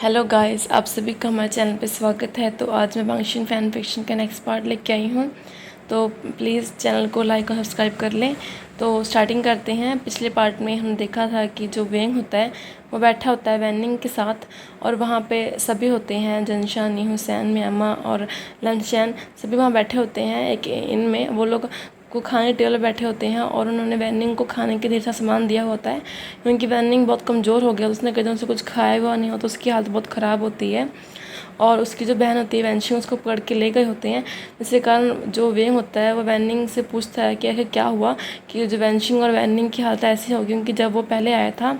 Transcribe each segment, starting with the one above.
Hello guys, आप सभी का हमारे चैनल पे स्वागत है। तो आज मैं वांगशिन फ़ैन फिक्शन का नेक्स्ट पार्ट लेके आई हूँ। तो प्लीज़ चैनल को लाइक और सब्सक्राइब कर लें। तो स्टार्टिंग करते हैं। पिछले पार्ट में हम देखा था कि जो वेंग होता है वो बैठा होता है वैनिंग के साथ, और वहाँ पे सभी होते हैं, जंशा, नी हुसैन, म्यामा और लनचैन, सभी वहाँ बैठे होते हैं। एक इनमें वो लोग को खाने टेबल पर बैठे होते हैं और उन्होंने वैनिंग को खाने के ढेर सारा सामान दिया होता है, क्योंकि वैनिंग बहुत कमज़ोर हो गया। उसने कहीं से कुछ खाया हुआ नहीं हो तो उसकी हालत बहुत ख़राब होती है। और उसकी जो बहन होती है वैनशिंग, उसको पकड़ के ले गए होते हैं। जिसके कारण जो वेंग होता है वो वैनिंग से पूछता है कि आखिर क्या हुआ कि जो वैनशिंग और वैनिंग की हालत ऐसी होगी। क्योंकि जब वो पहले आया था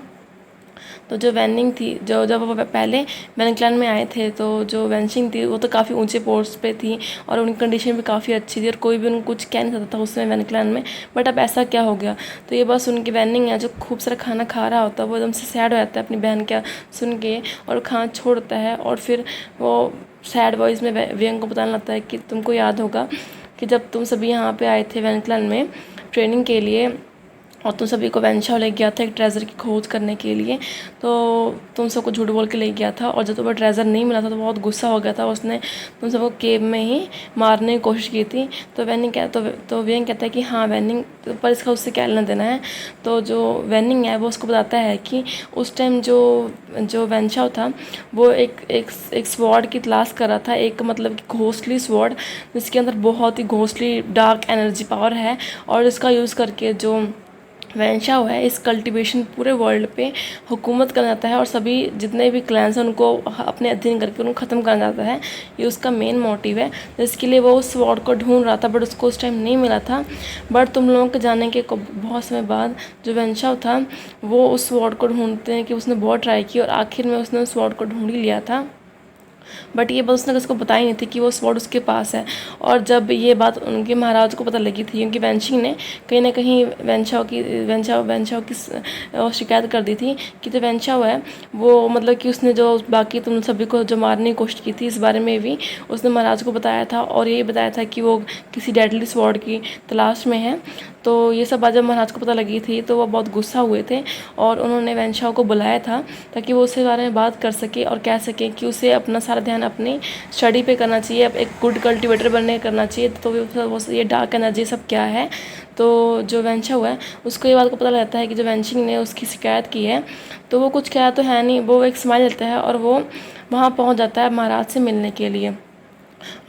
तो जो वैनिंग थी, जो जब वो पहले वैनिंग क्लैन में आए थे, तो जो वैनशिंग थी वो तो काफ़ी ऊंचे पोस्ट पे थी और उनकी कंडीशन भी काफ़ी अच्छी थी और कोई भी उनको कुछ कह नहीं सकता था उसमें वैनिंग क्लैन में। बट अब ऐसा क्या हो गया? तो ये बस उनकी वैनिंग है जो खूब सारा खाना खा रहा होता है, वो एकदम से सैड हो जाता है अपनी बहन का सुन के और खाना छोड़ता है। और फिर वो सैड वॉइस में वेंग को बताने लगता है कि तुमको याद होगा कि जब तुम सभी यहाँ पे आए थे वैनिंग क्लैन में ट्रेनिंग के लिए, और तुम सभी को वैनशाओ ले गया था एक ट्रेजर की खोज करने के लिए, तो तुम सबको झूठ बोल के ले गया था। और जब तुम्हें ट्रेजर नहीं मिला था तो बहुत गुस्सा हो गया था, उसने तुम सबको केव में ही मारने की कोशिश की थी। तो वैनिंग कह तो वेंग कहता है कि हाँ वैनिंग, पर इसका उससे क्या लेना देना है। तो जो वैनिंग है वो उसको बताता है कि उस टाइम जो जो वैनशाओ था वो एक स्वॉर्ड की तलाश कर रहा था, एक मतलब कि घोस्टली स्वॉर्ड जिसके अंदर बहुत ही घोस्टली डार्क एनर्जी पावर है, और इसका यूज़ करके जो वैनशाओ है इस कल्टीवेशन पूरे वर्ल्ड पे हुकूमत करना चाहता है और सभी जितने भी क्लैंस हैं उनको अपने अधीन करके उनको ख़त्म करना चाहता है। ये उसका मेन मोटिव है, जिसके लिए वो उस स्वॉर्ड को ढूंढ रहा था, बट उसको उस टाइम नहीं मिला था। बट तुम लोगों के जाने के बहुत समय बाद जो वैनशाओ था वो उस स्वॉर्ड को ढूंढते हैं कि उसने बहुत ट्राई की और आखिर में उसने उस स्वॉर्ड को ढूंढ ही लिया था। बट ये बात उसने किसी को बताई नहीं थी कि वो स्वॉर्ड उसके पास है। और जब ये बात उनके महाराज को पता लगी थी, क्योंकि वैनशिंग ने कहीं ना कहीं वैनशाओ की शिकायत कर दी थी कि जो वैनशाओ है वो मतलब कि उसने जो बाकी तुम सभी को जो मारने की कोशिश की थी, इस बारे में भी उसने महाराज को बताया था और यही बताया था कि वो किसी डेडली स्वॉर्ड की तलाश में है। तो ये सब बात जब महाराज को पता लगी थी तो वो बहुत गुस्सा हुए थे और उन्होंने वैनशाओ को बुलाया था ताकि वो उसके बारे में बात कर सके और कह सके कि उसे अपना सारा ध्यान अपनी स्टडी पे करना चाहिए, अब एक गुड कल्टिवेटर बनने करना चाहिए। तो वो ये डार्क एनर्जी सब क्या है। तो जो वैनशाओ है उसको ये बात को पता लगता है कि जो वैनशिंग ने उसकी शिकायत की है, तो वो कुछ कहा तो है नहीं, वो एक स्माइल देता है और वो वहाँ पहुँच जाता है महाराज से मिलने के लिए।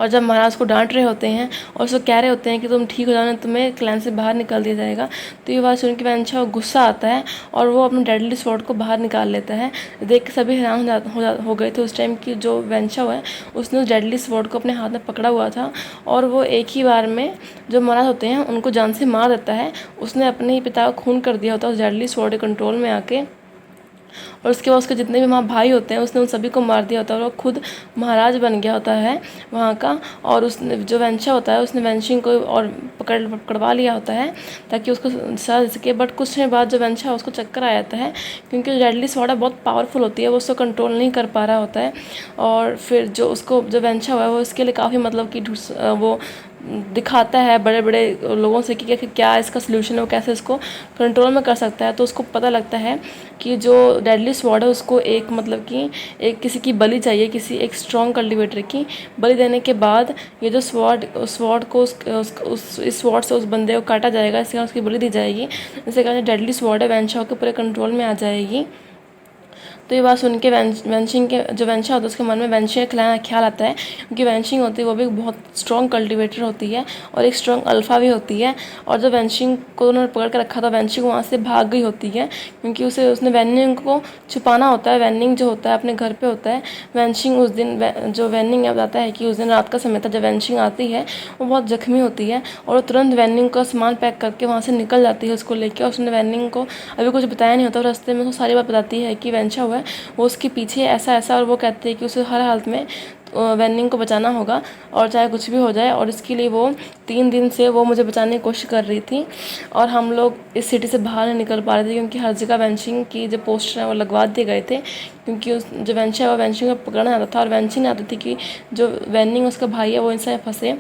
और जब महाराज को डांट रहे होते हैं और उसको कह रहे होते हैं कि तुम ठीक हो जाओ ना, तुम्हें क्लैन से बाहर निकाल दिया जाएगा, तो ये बात सुन के वैनशाओ गुस्सा आता है और वो अपने डेडली स्वॉर्ड को बाहर निकाल लेता है। देख के सभी हैरान हो गए थे उस टाइम की जो वैनशाओ है उसने उस डेडली स्वॉर्ड को अपने हाथ में पकड़ा हुआ था और वो एक ही बार में जो महाराज होते हैं उनको जान से मार देता है। उसने अपने ही पिता का खून कर दिया होता है उस डेडली स्वॉर्ड के कंट्रोल में आके, और उसके बाद उसके जितने भी वहाँ भाई होते हैं उसने उन सभी को मार दिया होता है और वो खुद महाराज बन गया होता है वहाँ का। और उसने जो वैनशा होता है उसने वैनशिंग को और पकड़वा लिया होता है ताकि उसको सजा दे सके। बट कुछ समय बाद जो वैनशा है उसको चक्कर आ जाता है, क्योंकि जो डेडली स्वॉर्ड बहुत पावरफुल होती है, वो उसको कंट्रोल नहीं कर पा रहा होता है। और फिर जो उसको जो वैनशा हुआ है वो इसके लिए काफ़ी मतलब कि वो दिखाता है बड़े बड़े लोगों से कि क्या इसका सलूशन है, वो कैसे इसको कंट्रोल में कर सकता है। तो उसको पता लगता है कि जो डेडली स्वॉर्ड है उसको एक मतलब कि एक किसी की बलि चाहिए, किसी एक स्ट्रॉन्ग कल्टिवेटर की बलि देने के बाद ये जो स्वॉर्ड को इस स्वॉर्ड से उस बंदे को काटा जाएगा, इसके कारण उसकी बलि दी जाएगी, जिससे कारण डेडली स्वॉर्ड है वैनशाओ के पूरे कंट्रोल में आ जाएगी। तो ये बात सुन के वैनशिंग के जो वैनशा होता है उसके मन में वैनशिंग का ख्याल आता है, क्योंकि वैनशिंग होती है वो भी बहुत स्ट्रॉन्ग कल्टिवेटर होती है और एक स्ट्रॉन्ग अल्फा भी होती है। और जब वैनशिंग को उन्होंने पकड़ कर रखा था, वैनशिंग वहाँ से भाग गई होती है, क्योंकि उसने वैनिंग को छुपाना होता है। वैनिंग जो होता है अपने घर पे होता है। वैनशिंग उस दिन जो वैनिंग अब आता है कि उस दिन रात का समय था जब वैनशिंग आती है, वो बहुत जख्मी होती है और वो तुरंत वैनिंग का सामान पैक करके वहाँ से निकल जाती है उसको लेकर। उसने वैनिंग को अभी कुछ बताया नहीं होता, रास्ते में उसको सारी बात बताती है कि वैनशा हुआ है वो उसके पीछे ऐसा ऐसा, और वो कहते हैं कि उसे हर हालत में वैनिंग को बचाना होगा और चाहे कुछ भी हो जाए। और इसके लिए वो 3 दिन से वो मुझे बचाने की कोशिश कर रही थी और हम लोग इस सिटी से बाहर नहीं निकल पा रहे थे, क्योंकि हर जगह वैनशिंग की जो पोस्टर हैं वो लगवा दिए गए थे, क्योंकि उस जो वैनशा है वो वैनशिंग को पकड़ना चाहता था और वैनशिंग ने आती थी कि जो वैनिंग उसका भाई है वो इनसे फंसे।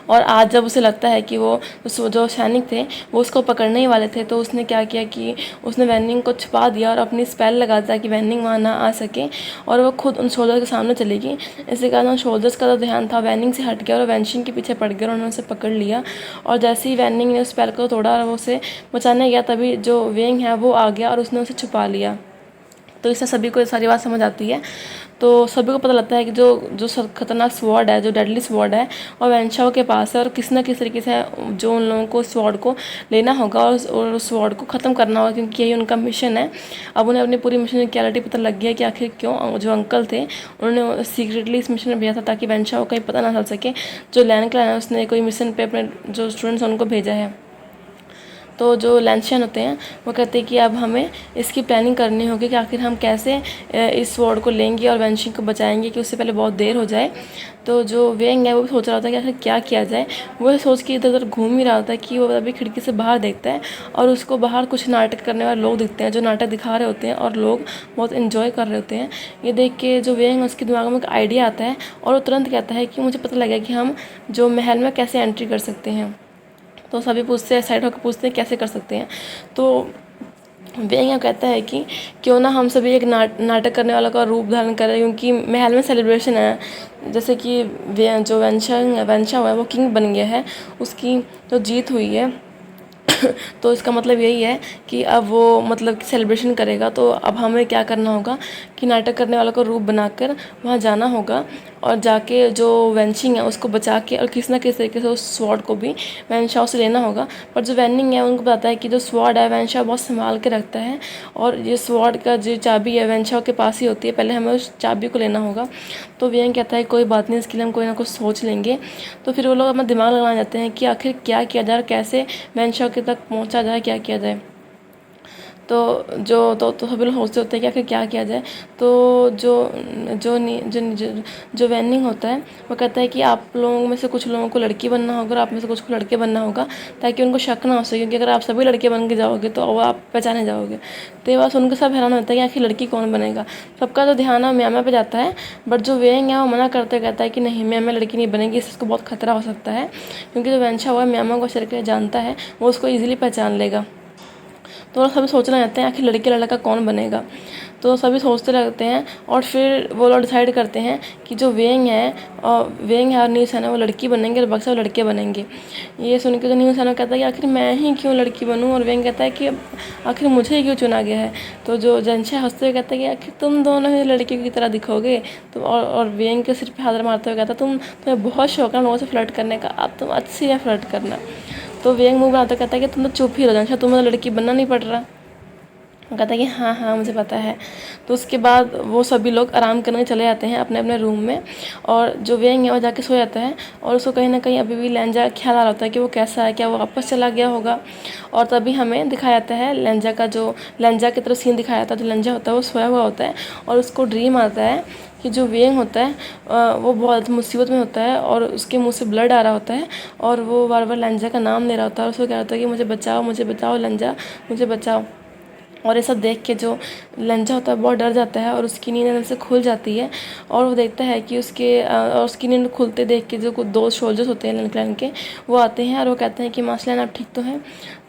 और आज जब उसे लगता है कि वो जो सैनिक थे वो उसको पकड़ने ही वाले थे, तो उसने क्या किया कि उसने वेनिंग को छुपा दिया और अपनी स्पेल लगा दिया कि वेनिंग वहाँ ना आ सके, और वो खुद उन सोल्जर्स के सामने चली गई। इसके कारण उन सोल्जर्स का जो ध्यान था वेनिंग से हट गया और वेंशिंग के पीछे पड़ गया और उन्होंने उसे पकड़ लिया। और जैसे ही वेनिंग ने उस स्पेल को तोड़ा और वो उसे बचाने गया, तभी जो वेंग है वो आ गया और उसने उसे छुपा लिया। तो इससे सभी को सारी बात समझ आती है। तो सभी को पता लगता है कि जो खतरनाक स्वॉर्ड है, जो डेडली स्वॉर्ड है, और वेंशाओ के पास है, और किसी न किसी तरीके से जो उन लोगों को स्वॉर्ड को लेना होगा और उस स्वॉर्ड को ख़त्म करना होगा, क्योंकि यही उनका मिशन है। अब उन्हें अपनी पूरी मिशन की क्लैरिटी पता लग गया कि आखिर क्यों जो अंकल थे उन्होंने सीक्रेटली इस मिशन में भेजा था, ताकि वेंशाओ को कहीं पता ना चल सके जो लैन क्लैन है उसने कोई मिशन पे अपने जो स्टूडेंट्स उनको भेजा है। तो जो लैंशियन होते हैं वो कहते हैं कि अब हमें इसकी प्लानिंग करनी होगी कि आखिर हम कैसे इस स्वॉर्ड को लेंगे और वेंशिंग को बचाएंगे कि उससे पहले बहुत देर हो जाए। तो जो वेंग है वो भी सोच रहा होता है कि आखिर क्या किया जाए। वो सोच के इधर उधर घूम ही रहा होता है कि वो अभी खिड़की से बाहर देखता है और उसको बाहर कुछ नाटक करने वाले लोग दिखते हैं, जो नाटक दिखा रहे होते हैं और लोग बहुत इन्जॉय कर रहे होते हैं। ये देख के जो वेंग उसके दिमाग में एक आइडिया आता है और वो तुरंत कहता है कि मुझे पता लगा कि हम जो महल में कैसे एंट्री कर सकते हैं। तो सभी पूछते हैं, साइड होकर पूछते हैं कैसे कर सकते हैं। तो वेंग कहता है कि क्यों ना हम सभी एक नाटक करने वाला का रूप धारण करें, क्योंकि महल में सेलिब्रेशन है। जैसे कि जो वेंशा हुआ है वो किंग बन गया है, उसकी जो जीत हुई है तो इसका मतलब यही है कि अब वो मतलब सेलिब्रेशन करेगा। तो अब हमें क्या करना होगा कि नाटक करने वालों को रूप बनाकर वहाँ जाना होगा और जाके जो वेंशिंग है उसको बचा के और किसी ना किसी तरीके से उस स्वॉर्ड को भी वैनशाओ से लेना होगा। पर जो वेनिंग है उनको बताता है कि जो स्वॉर्ड है वैनशाओ बहुत संभाल के रखता है और ये स्वॉर्ड का जो चाबी है वैनशाओ के पास ही होती है, पहले हमें उस चाबी को लेना होगा। तो वेन कहता है कोई बात नहीं, इसके लिए हम कोई ना कुछ सोच लेंगे। तो फिर वो लोग अपना दिमाग लगाने जाते हैं कि आखिर क्या किया जाए, कैसे वैनशाओ के तक पहुँचा जाए, क्या किया जाए। तो सभी लोग सोचते होते हैं कि आखिर क्या किया जाए। तो जो जो जो जो, जो वेनिंग होता है वो कहता है कि आप लोगों में से कुछ लोगों को लड़की बनना होगा और आप में से कुछ को लड़के बनना होगा, ताकि उनको शक ना हो सके, क्योंकि अगर आप सभी लड़के बन के जाओगे तो वो आप पहचाने जाओगे। तो ये बात सुनकर सब हैरान होता है कि आखिर लड़की कौन बनेगा। सबका जो ध्यान है म्यामा पे जाता है, बट जो वेंग है वो मना करते कहता है कि नहीं, म्यामा लड़की नहीं बनेगी, इसको बहुत खतरा हो सकता है, क्योंकि जो वेंशा हुआ है म्यामा को अच्छे तरीके से जानता है, वो उसको ईजिली पहचान लेगा। तो सभी सोचने लगते हैं आखिर लड़के लड़का कौन बनेगा। तो सभी सोचते रहते हैं और फिर वो लोग डिसाइड करते हैं कि जो वेंग है और न्यूज़ है ना वो लड़की बनेंगे और बक्सा वो लड़के बनेंगे। ये सुन के जो न्यूज़ है ना कहता है कि आखिर मैं ही क्यों लड़की बनूं, और वेंग कहता है कि आखिर मुझे ही क्यों चुना गया है। तो जो जनशा हंसते हुए कहता है कि आखिर तुम दोनों ही लड़के की तरह दिखोगे। तो और वेंग के सिर पर हाथ मारते हुए कहता है तुम्हें बहुत शौक है लोगों से फ्लर्ट करने का, अब तुम अच्छी है फ्लर्ट करना। तो वेंग मुंह बनाता कहता है कि तुम तो चुप ही रहो जनशा, तुम्हें तो लड़की बनना नहीं पड़ रहा। वो कहता है कि हाँ हाँ मुझे पता है। तो उसके बाद वो सभी लोग आराम करने चले जाते हैं अपने अपने रूम में, और जो वेंग है वो जाके सो जाता है और उसको कहीं ना कहीं अभी भी लेंजा ख्याल आ रहा होता है कि वो कैसा है, क्या वो वापस चला गया होगा। और तभी हमें दिखाया जाता है लेंजा की तरफ सीन दिखाया जाता है। जो लेंजा होता है वो सोया हुआ होता है और उसको ड्रीम आता है कि जो वेंग होता है वो बहुत मुसीबत में होता है और उसके मुंह से ब्लड आ रहा होता है और वो बार बार लेंजा का नाम ले रहा होता है और उसको कह रहा होता है कि मुझे बचाओ लेंजा, मुझे बचाओ। और ये सब देख के जो लंजा होता है बहुत डर जाता है और उसकी नींद एकदम से खुल जाती है। और वो देखता है कि और उसकी नींद खुलते देख के जो कुछ दो सोल्जर्स होते हैं लन के, वो आते हैं और वो कहते हैं कि मास्टर आप ठीक तो हैं।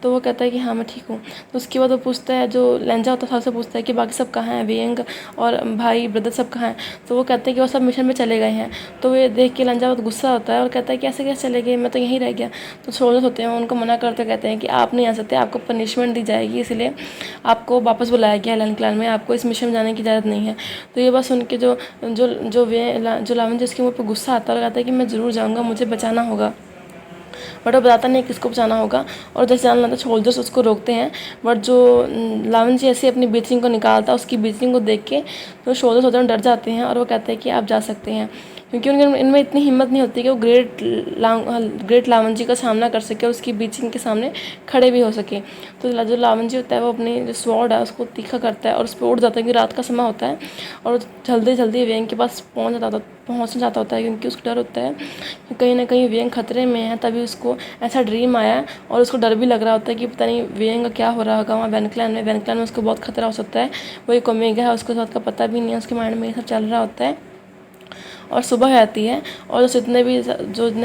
तो वो कहता है कि हाँ मैं ठीक हूँ। तो उसके बाद वो पूछता है, जो लंजा होता है सबसे पूछता है कि बाकी सब कहाँ हैं, वेंग और भाई ब्रदर सब कहाँ हैं। तो वो कहते हैं कि वो सब मिशन में चले गए हैं। तो ये देख के लंजा बहुत गुस्सा होता है और कहता है कि ऐसे कैसे चले गए, मैं तो यहीं रह गया। तो सोल्जर्स होते हैं उनको मना करते कहते हैं कि आप नहीं आ सकते, आपको पनिशमेंट दी जाएगी, इसलिए आपको वापस बुलाया गया है लन क्लैन में, आपको इस मिशन में जाने की इजाज़त नहीं है। तो ये बात सुन के जो जो जो लावन जिसके मुँह पर गुस्सा आता है और कहता है कि मैं ज़रूर जाऊँगा, मुझे बचाना होगा। बट वो बताता नहीं किसको बचाना होगा। और जैसे जान लगता सोल्जर्स उसको रोकते हैं, बट जो लावन जी ऐसे अपनी ब्रीथिंग को निकालता है, उसकी ब्रीथिंग को देख के तो सोल्जर्स होते हैं डर जाते हैं और वो कहते हैं कि आप जा सकते हैं, क्योंकि उनके इनमें इतनी हिम्मत नहीं होती कि वो ग्रेट लावन जी का सामना कर सके और उसकी ब्रीथिंग के सामने खड़े भी हो सके। तो जो लावन जी होता है वो अपनी जो स्वॉर्ड है उसको तीखा करता है और उस पर उड़ जाता है, क्योंकि रात का समय होता है और जल्दी जल्दी वेंग के पास पहुँचना चाहता होता है, क्योंकि उसको डर होता है कि कहीं ना कहीं वेंग खतरे में है। तभी उसको ऐसा ड्रीम आया और उसको डर भी लग रहा होता है कि पता नहीं वेंग का क्या हो रहा होगा वहाँ वैन क्लैन में उसको बहुत खतरा हो सकता है। वो एक ओमेगा है, उसको साथ का पता भी नहीं है, उसके माइंड में ये सब चल रहा होता है। और सुबह हो जाती है और जितने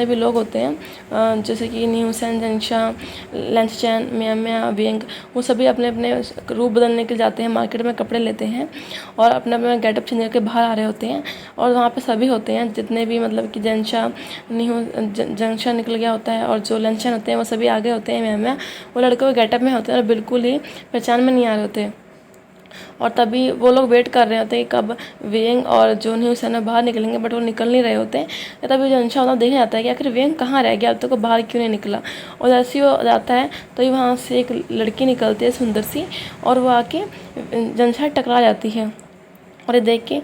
भी लोग होते हैं जैसे कि न्यूसेन, जंशा, लेंसचैन, म्या विंग, वो सभी अपने अपने रूप बदलने के लिए जाते हैं, मार्केट में कपड़े लेते हैं और अपना अपना गेटअप चेंज करके बाहर आ रहे होते हैं। और वहाँ पे सभी होते हैं जितने भी मतलब कि जंशा निकल गया होता है और जो लेंसचैन होते हैं वो सभी आगे होते हैं। म्या वो लड़कों के गेटअप में होते हैं और बिल्कुल ही पहचान में नहीं आ रहे होते। और तभी वो लोग वेट कर रहे होते हैं कब वेंग और जो न्यूज़ है ना बाहर निकलेंगे, बट वो निकल नहीं रहे होते हैं। तभी जो अंशा होता है देखा जाता है कि आखिर वेंग कहाँ रह गया, अब तक वो बाहर क्यों नहीं निकला। और जैसे ही वो जाता है तो वहाँ से एक लड़की निकलती है सुंदर सी, और वो आके जंशा टकरा जाती है। और ये देख के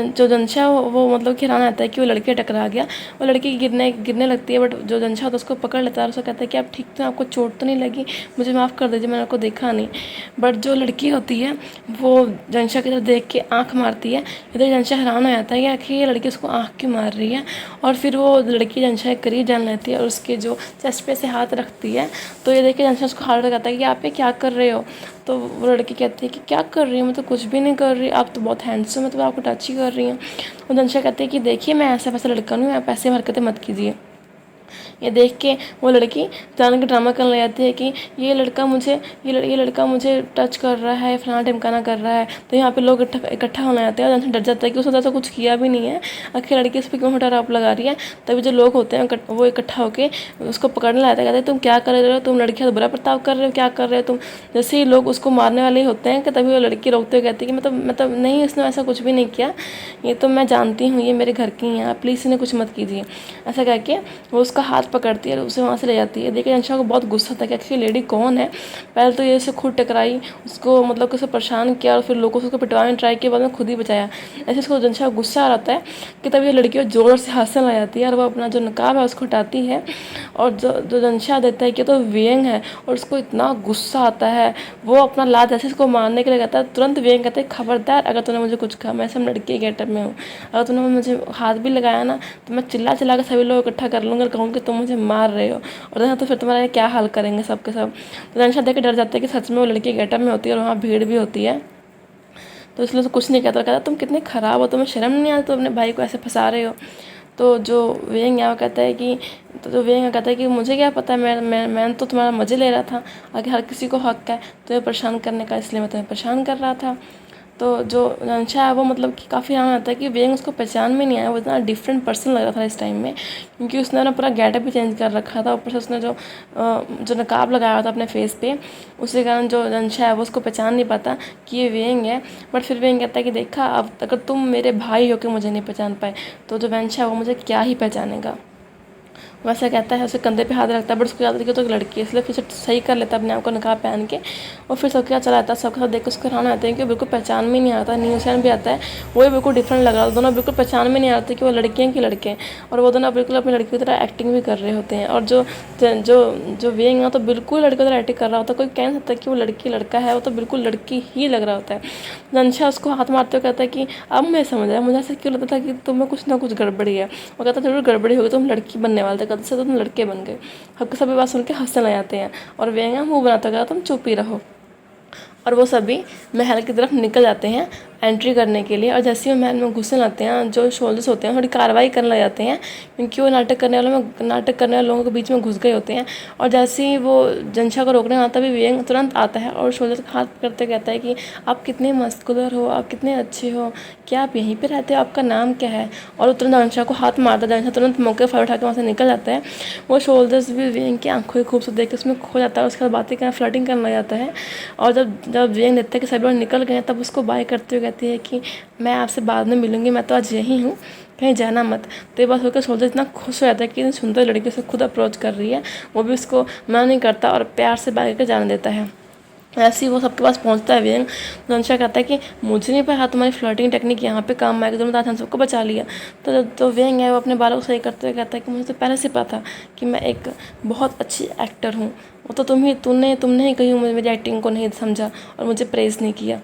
जो जंशा वो मतलब कि हैरान आता है कि वो लड़के टकरा गया। वो लड़की गिरने लगती है, बट जो जंशा होता है उसको पकड़ लेता है और उसको कहता है कि आप ठीक तो, आपको चोट तो नहीं लगी, मुझे माफ़ कर दीजिए, मैंने आपको देखा नहीं। बट जो लड़की होती है वो जंशा की तरफ देख के आँख मारती है। इधर जंशा हैरान हो जाता है कि आखिर ये लड़की उसको आँख क्यों मार रही है। और फिर वो लड़की जंशा के करीब जान लेती है और उसके जो चेस्ट पे से हाथ रखती है। तो ये देख के जंशा उसको हाथ लगाता है कि आप ये क्या कर रहे हो। तो वो लड़की कहती है कि क्या कर रही हूँ, मैं तो कुछ भी नहीं कर रही, आप तो बहुत हैंडसम है, तो आपको टच ही कर रही हैं। और जंशा कहती है कि देखिए मैं ऐसा वैसा लड़का नहीं हूँ, आप ऐसे हरकतें मत कीजिए। ये देख के वो लड़की जान के ड्रामा करने लग जाती है कि ये लड़का मुझे टच कर रहा है, फलाना ढिमकाना कर रहा है। तो यहाँ पे लोग इकट्ठा होने जाते हैं और जंशा डर जाता है कि उसने ऐसा कुछ किया भी नहीं है, आखिर लड़की इस पर क्यों हटा आरोप लगा रही है। तभी जो लोग होते हैं वो इकट्ठा होकर उसको पकड़ने लगते हैं, कहते हैं तुम क्या कर रहे हो, तुम लड़की का बुरा बर्ताव कर रहे हो, क्या कर रहे हो तुम। जैसे ही लोग उसको मारने वाले होते हैं कि तभी वो लड़की रोकते हुए कहती है कि मतलब नहीं, उसने ऐसा कुछ भी नहीं किया, ये तो मैं जानती हूँ, ये मेरे घर की हैं, आप प्लीज़ इन्हें कुछ मत कीजिए। ऐसा कह के वो उसका हाथ पकड़ती है और उसे वहाँ से ले जाती है। देखिए अंशा को बहुत गुस्सा था कि आखिर लेडी कौन है। पहले तो ये उसे खुद टकराई, उसको मतलब कि उसे परेशान किया और फिर लोगों से उसको पिटवाने ट्राई किया, बाद में खुद ही बचाया। ऐसे उसको अंशा को गुस्सा आ रहा है कि तभी ये लड़की ज़ोर से हंसने लग जाती है और वो अपना जो नकाब है उसको हटाती है। और जो अंशा देता है कि तो वेंग है, और उसको इतना गुस्सा आता है, वो अपना लात ऐसे इसको मारने के लिए कहता है। तुरंत वेंग कहते हैं खबरदार अगर तूने मुझे कुछ कहा, मैं सब लड़की के गेटअप में हूँ, अगर तूने मुझे हाथ भी लगाया ना तो मैं चिल्ला के सभी लोग इकट्ठा कर लूँगा और कहूँगी कि तुम मुझे मार रहे हो, और तो फिर तुम्हारा क्या हाल करेंगे सब के सब। तो अंशा देख के डर जाते हैं कि सच में वो लड़की गेटअप में होती है और वहाँ भीड़ भी होती है। तो इसलिए तो कुछ नहीं कहता तुम कितने ख़राब हो, तुम्हें शर्म नहीं आता, तो अपने भाई को ऐसे फंसा रहे हो। तो जो वेंग है वो कहता है कि मुझे क्या पता, मैं तो तुम्हारा मज़े ले रहा था, आगे हर किसी को हक है तुम्हें परेशान करने का, इसलिए मैं तुम्हें परेशान कर रहा था। तो जो अंशा है वो मतलब कि काफ़ी आराम आता है कि वेंग उसको पहचान में नहीं आया, वो इतना डिफरेंट पर्सन लग रहा था इस टाइम में, क्योंकि उसने ना पूरा गेटअप भी चेंज कर रखा था, ऊपर से उसने जो नकाब लगाया हुआ था अपने फेस पे, उसके कारण जो अंशा है वो उसको पहचान नहीं पाता कि ये वेंग है। बट फिर वेंग कहता है कि देखा, अब अगर तुम मेरे भाई हो के मुझे नहीं पहचान पाए तो जो अंशा है वो मुझे क्या ही पहचानेगा। वैसा कहता है, उसे कंधे पे हाथ रखता है, बट उसको याद आता है कि तो एक लड़की है, इसलिए फिर से सही कर लेता है अपने आप को नकाब पहन के। और फिर सबके साथ चला जाता है, सबके साथ देख के उसको हैरान आता है कि बिल्कुल पहचान में नहीं आता। न्यूज़ भी आता है, वो भी बिल्कुल डिफरेंट लग रहा है, दोनों बिल्कुल पहचान में नहीं आते कि वो लड़के हैं कि लड़के हैं, और वो दोनों बिल्कुल अपनी लड़की की तरह एक्टिंग भी कर रहे होते हैं। और जो वेंग है तो बिल्कुल लड़के की तरह एक्टिंग कर रहा होता है, कोई कह नहीं सकता कि वो लड़की लड़का है, वो तो बिल्कुल लड़की ही लग रहा होता है। अंशा उसको हाथ मारते हुए कहता है कि अब मैं समझ आया, मुझे ऐसा क्यों लगता था कि तुम्हें कुछ ना कुछ गड़बड़ी है। वो कहता जरूर गड़बड़ी होगी, तुम लड़की बनने वाले थे, कद से तुम लड़के बन गए। हक सभी बात सुन के हंसने लग जाते हैं और वेंगा मुंह बनाता कहता तुम चुप ही रहो। और वो सभी महल की तरफ निकल जाते हैं एंट्री करने के लिए। और जैसे ही वो महल में घुसने लगते हैं, जो सोल्जर्स होते हैं थोड़ी कार्रवाई करने लग जाते हैं, क्योंकि वो नाटक करने वाले लोगों के बीच में घुस गए होते हैं। और जैसे ही वो जंशा को रोकने आता भी वेंग तुरंत आता है और सोल्जर का हाथ पकड़ते कहता है कि आप कितने मस्कुलर हो, आप कितने अच्छे हो, क्या आप यहीं पर रहते हो, आपका नाम क्या है। और वो तुरंत जंशा को हाथ मारता है, जंशा तुरंत मौके पर उठा के वहाँ से निकल जाता है। वो सोल्जर्स भी वेंग की आंखों की खूबसूरत देख के उसमें खो जाता है, उसके बाद बातें करना फ्लर्टिंग करने लग जाता है। और जब वेंग देखता है कि सभी लोग निकल गए तब उसको बाय करते हुए कहती है कि मैं आपसे बाद में मिलूंगी, मैं तो आज यहीं हूँ, कहीं जाना मत। तो ये बात होकर सोल्जर इतना खुश हो जाता है कि इतनी सुंदर लड़की से खुद अप्रोच कर रही है, वो भी उसको मना नहीं करता और प्यार से बाय करके जाने देता है। ऐसे ही वो सबके पास पहुंचता है वेंग। अंशा कहता है कि मुझे नहीं पता तुम्हारी फ्लर्टिंग टेक्निक यहाँ पे काम आएगी, तुमने आज हम सबको बचा लिया। तो वेंग है वो अपने बालों को सही करते हुए कहता है कि मुझे तो पहले से पता था कि मैं एक बहुत अच्छी एक्टर हूँ, वो तो तुमने ही कहीं मेरी एक्टिंग को नहीं समझा और मुझे प्रेज़ नहीं किया।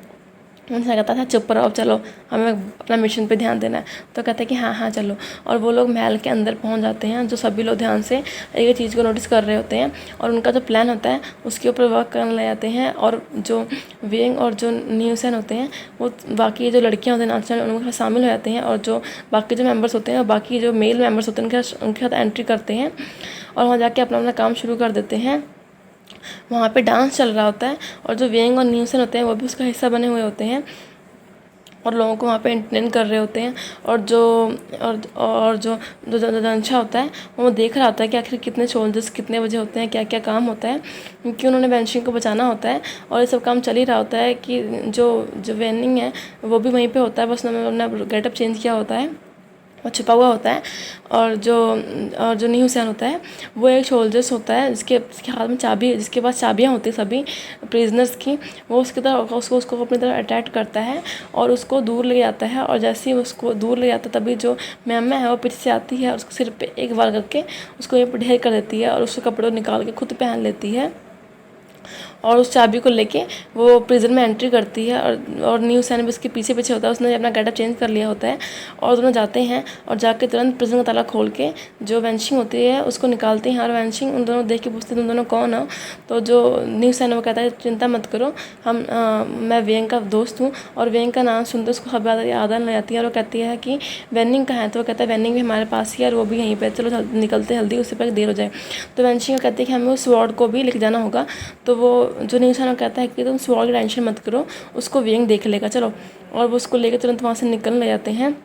उनसे कहता था चुप रहो, चलो हमें अपना मिशन पे ध्यान देना है। तो कहते हैं कि हाँ हाँ चलो। और वो लोग महल के अंदर पहुंच जाते हैं, जो सभी लोग ध्यान से एक चीज़ को नोटिस कर रहे होते हैं और उनका जो प्लान होता है उसके ऊपर वर्क करने लग जाते हैं। और जो वेंग और जो न्यूसेन होते हैं वो बाकी जो लड़कियाँ होते हैं नाचने वाले उनके साथ शामिल हो जाते हैं, और जो बाकी जो मेम्बर्स होते हैं और बाकी जो मेल मेम्बर्स होते हैं उनके साथ एंट्री करते हैं और वहाँ जाके अपना अपना काम शुरू कर देते हैं। वहाँ पे डांस चल रहा होता है और जो वेंग और न्यूसेन होते हैं वो भी उसका हिस्सा बने हुए होते हैं और लोगों को वहाँ पे एंटरटेन कर रहे होते हैं। और जो दंशा होता है वो देख रहा होता है कि आखिर कितने सोल्जर्स कितने बजे होते हैं, क्या क्या काम होता है, क्योंकि उन्होंने वेनशिंग को बचाना होता है। और ये सब काम चल ही रहा होता है कि जो वेनिंग है वो भी वहीं पे होता है, बस उन्होंने अपना गेटअप चेंज किया होता है, वो छुपा हुआ होता है। और जो न्यू हुसैन होता है वो एक सोल्जर्स होता है जिसके हाथ में चाबी, जिसके पास चाबियाँ होती है सभी प्रिजनर्स की। वो उसकी तरफ उसको अपनी तरफ अटैक करता है और उसको दूर ले जाता है। और जैसे ही उसको दूर ले जाता है तभी जो मैम है वो पीछे से आती है और उसके सिर पे एक बार करके उसको ये ढेर कर देती है और उसके कपड़े निकाल के खुद पहन लेती है और उस चाबी को लेके वो प्रिजन में एंट्री करती है। और न्यू हुसैन भी उसके पीछे पीछे होता है, उसने अपना गेटअप चेंज कर लिया होता है और दोनों जाते हैं और जाके तुरंत प्रिजन का ताला खोल के जो वेनशिंग होती है उसको निकालते हैं। और वेनशिंग उन दोनों देख के पूछते हैं तुम दोनों कौन हो। तो जो न्यू हुसैन है वो कहता है चिंता मत करो, मैं वेंग का दोस्त हूँ। और वेंग का नाम सुनते उसको सब याद आने लग जाती है और वो कहती है कि वेनिंग कहाँ है। तो वो कहता है वेनिंग भी हमारे पास ही है और वो भी यहीं पर, चलो निकलते जल्दी, उससे पहले देर हो जाए। तो वेनशिंग कहती है कि हमें उस स्वॉर्ड को भी लेके जाना होगा। तो वो जो न्यू हुसैन कहता है कि तुम स्वॉर्ड की टेंशन मत करो, उसको वेंग देख लेगा, चलो। और वो उसको लेकर तुरंत वहाँ से निकलने लग जाते हैं।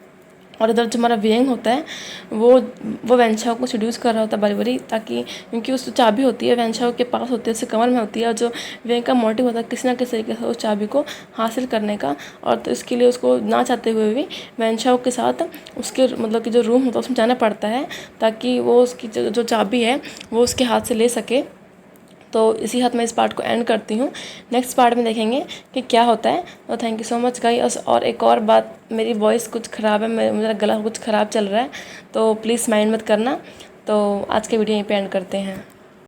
और इधर जो हमारा वेंग होता है वो वेनछाओ को सीड्यूस कर रहा होता है बारी बारी, ताकि क्योंकि उस चाबी होती है वेनछाओ के पास होती है, उससे कमर में होती है। और जो वेंग का मोटिव होता है किसी ना किसी तरीके से उस चाबी को हासिल करने का। और तो इसके लिए उसको ना चाहते हुए भी वेनछाओ के साथ उसके मतलब कि जो रूम होता है उसमें जाना पड़ता है, ताकि वो उसकी जो चाबी है वो उसके हाथ से ले सके। तो इसी हाथ मैं इस पार्ट को एंड करती हूँ। नेक्स्ट पार्ट में देखेंगे कि क्या होता है। तो thank you so much guys. और एक और बात, मेरी वॉइस कुछ ख़राब है, मेरा गला कुछ ख़राब चल रहा है, तो प्लीज़ माइंड मत करना। तो आज के वीडियो यहीं पे एंड करते हैं।